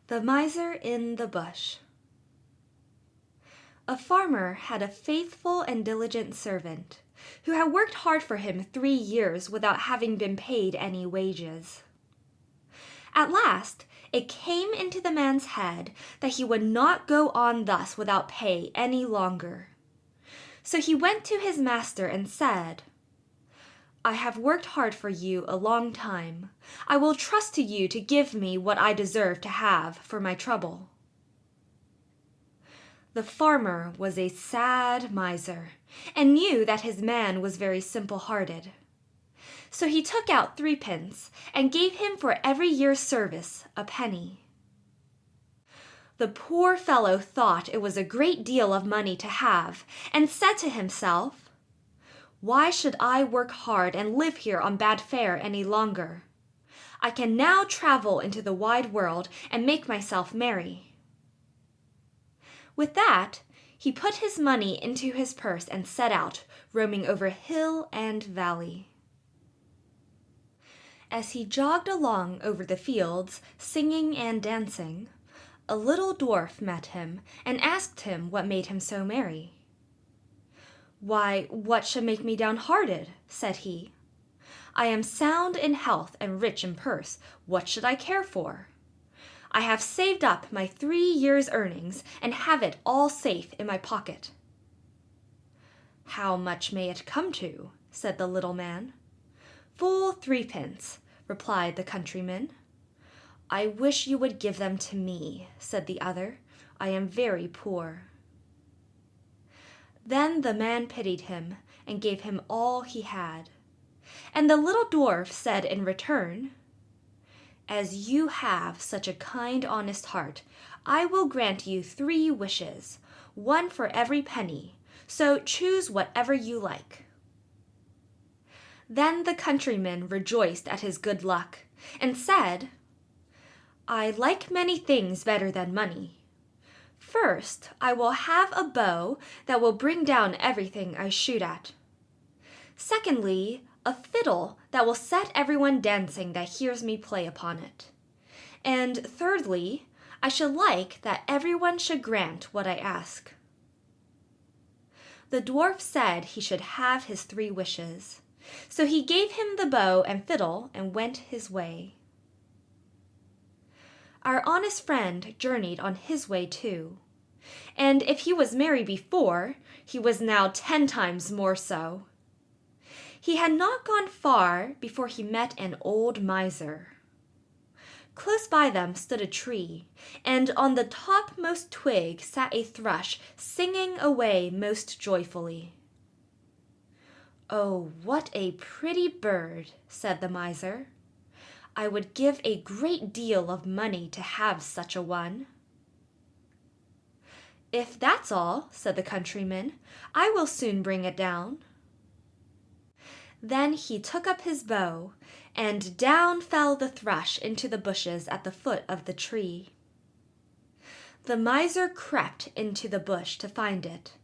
The Miser in the Bush. A farmer had a faithful and diligent servant, who had worked hard for him 3 years without having been paid any wages. At last, it came into the man's head that he would not go on thus without pay any longer. So he went to his master and said, "I have worked hard for you a long time. I will trust to you to give me what I deserve to have for my trouble." The farmer was a sad miser, and knew that his man was very simple-hearted. So he took out 3 pence, and gave him for every year's service a penny. The poor fellow thought it was a great deal of money to have, and said to himself, "Why should I work hard and live here on bad fare any longer? I can now travel into the wide world and make myself merry." With that, he put his money into his purse and set out, roaming over hill and valley. As he jogged along over the fields, singing and dancing, a little dwarf met him and asked him what made him so merry. "Why, what should make me downhearted?" said he. "I am sound in health and rich in purse. What should I care for? I have saved up my 3 years' earnings and have it all safe in my pocket." "How much may it come to?" said the little man. "Full 3 pence," replied the countryman. "I wish you would give them to me," said the other. "I am very poor." Then the man pitied him and gave him all he had. And the little dwarf said in return, "As you have such a kind, honest heart, I will grant you 3 wishes, 1 for every penny, so choose whatever you like." Then the countryman rejoiced at his good luck, and said, "I like many things better than money. First, I will have a bow that will bring down everything I shoot at. Secondly, a fiddle that will set everyone dancing that hears me play upon it. And thirdly, I should like that everyone should grant what I ask." The dwarf said he should have his 3 wishes, so he gave him the bow and fiddle and went his way. Our honest friend journeyed on his way too, and if he was merry before, he was now 10 times more so. He had not gone far before he met an old miser. Close by them stood a tree, and on the topmost twig sat a thrush, singing away most joyfully. "Oh, what a pretty bird," said the miser. "I would give a great deal of money to have such a one." "If that's all," said the countryman, "I will soon bring it down." Then he took up his bow, and down fell the thrush into the bushes at the foot of the tree. The miser crept into the bush to find it,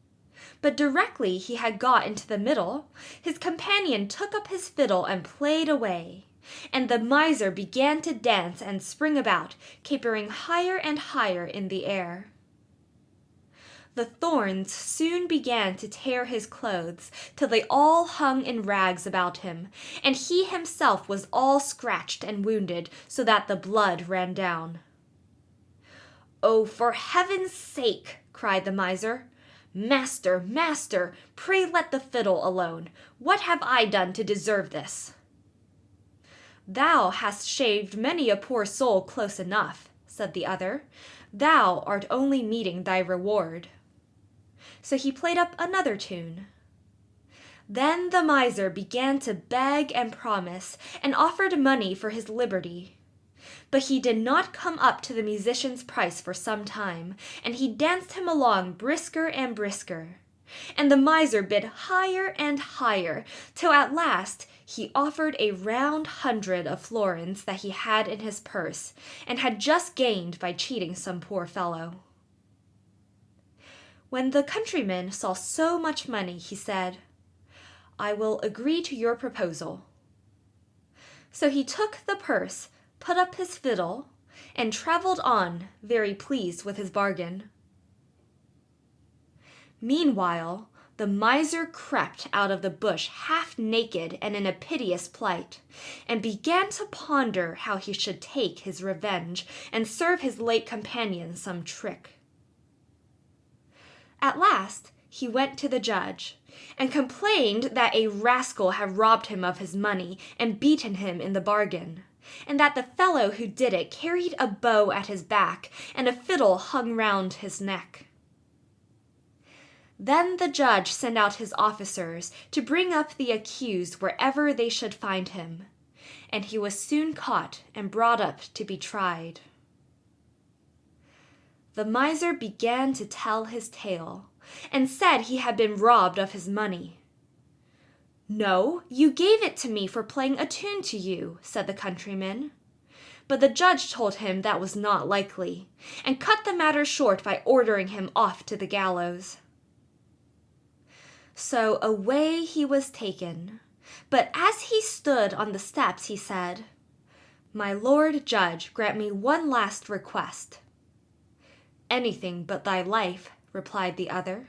but directly he had got into the middle, his companion took up his fiddle and played away, and the miser began to dance and spring about, capering higher and higher in the air. The thorns soon began to tear his clothes, till they all hung in rags about him, and he himself was all scratched and wounded, so that the blood ran down. "Oh, for heaven's sake," cried the miser, "Master, master, pray let the fiddle alone. What have I done to deserve this?" "Thou hast shaved many a poor soul close enough," said the other. "Thou art only meeting thy reward." So he played up another tune. Then the miser began to beg and promise, and offered money for his liberty. But he did not come up to the musician's price for some time, and he danced him along brisker and brisker. And the miser bid higher and higher, till at last he offered a round 100 of florins that he had in his purse, and had just gained by cheating some poor fellow. When the countryman saw so much money, he said, "I will agree to your proposal." So he took the purse, put up his fiddle, and travelled on, very pleased with his bargain. Meanwhile, the miser crept out of the bush half naked and in a piteous plight, and began to ponder how he should take his revenge and serve his late companion some trick. At last he went to the judge, and complained that a rascal had robbed him of his money and beaten him in the bargain, and that the fellow who did it carried a bow at his back and a fiddle hung round his neck. Then the judge sent out his officers to bring up the accused wherever they should find him, and he was soon caught and brought up to be tried. The miser began to tell his tale, and said he had been robbed of his money. "No, you gave it to me for playing a tune to you," said the countryman. But the judge told him that was not likely, and cut the matter short by ordering him off to the gallows. So away he was taken, but as he stood on the steps he said, "My lord judge, grant me one last request." "Anything but thy life," replied the other.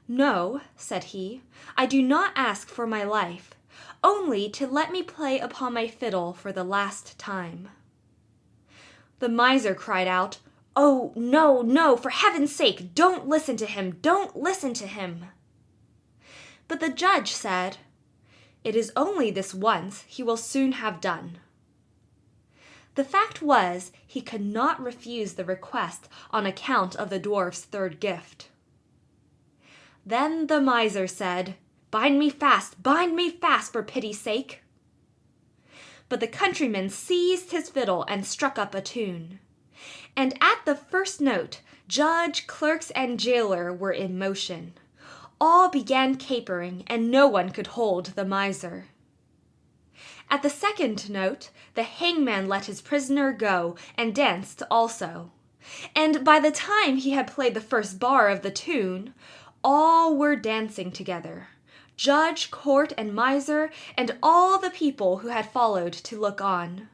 "No," said he, "I do not ask for my life, only to let me play upon my fiddle for the last time." The miser cried out, "Oh, no, no, for heaven's sake, don't listen to him, don't listen to him." But the judge said, "It is only this once, he will soon have done." The fact was, he could not refuse the request on account of the dwarf's third gift. Then the miser said, bind me fast, for pity's sake." But the countryman seized his fiddle and struck up a tune. And at the first note, judge, clerks, and jailer were in motion. All began capering, and no one could hold the miser. At the second note, the hangman let his prisoner go, and danced also. And by the time he had played the first bar of the tune, all were dancing together, judge, court, and miser, and all the people who had followed to look on.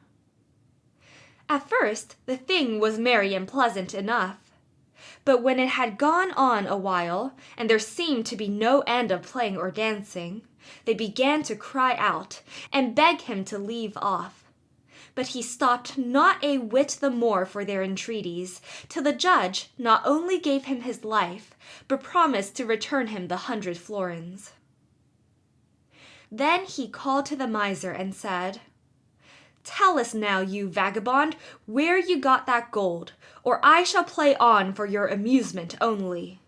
At first the thing was merry and pleasant enough. But when it had gone on a while, and there seemed to be no end of playing or dancing, they began to cry out, and beg him to leave off. But he stopped not a whit the more for their entreaties, till the judge not only gave him his life, but promised to return him the 100 florins. Then he called to the miser and said, "Tell us now, you vagabond, where you got that gold, or I shall play on for your amusement only."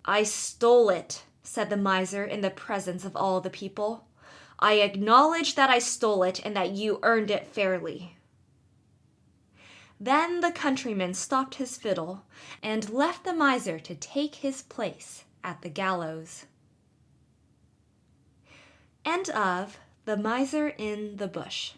"I stole it," said the miser in the presence of all the people. "I acknowledge that I stole it and that you earned it fairly." Then the countryman stopped his fiddle and left the miser to take his place at the gallows. End of The Miser in the Bush.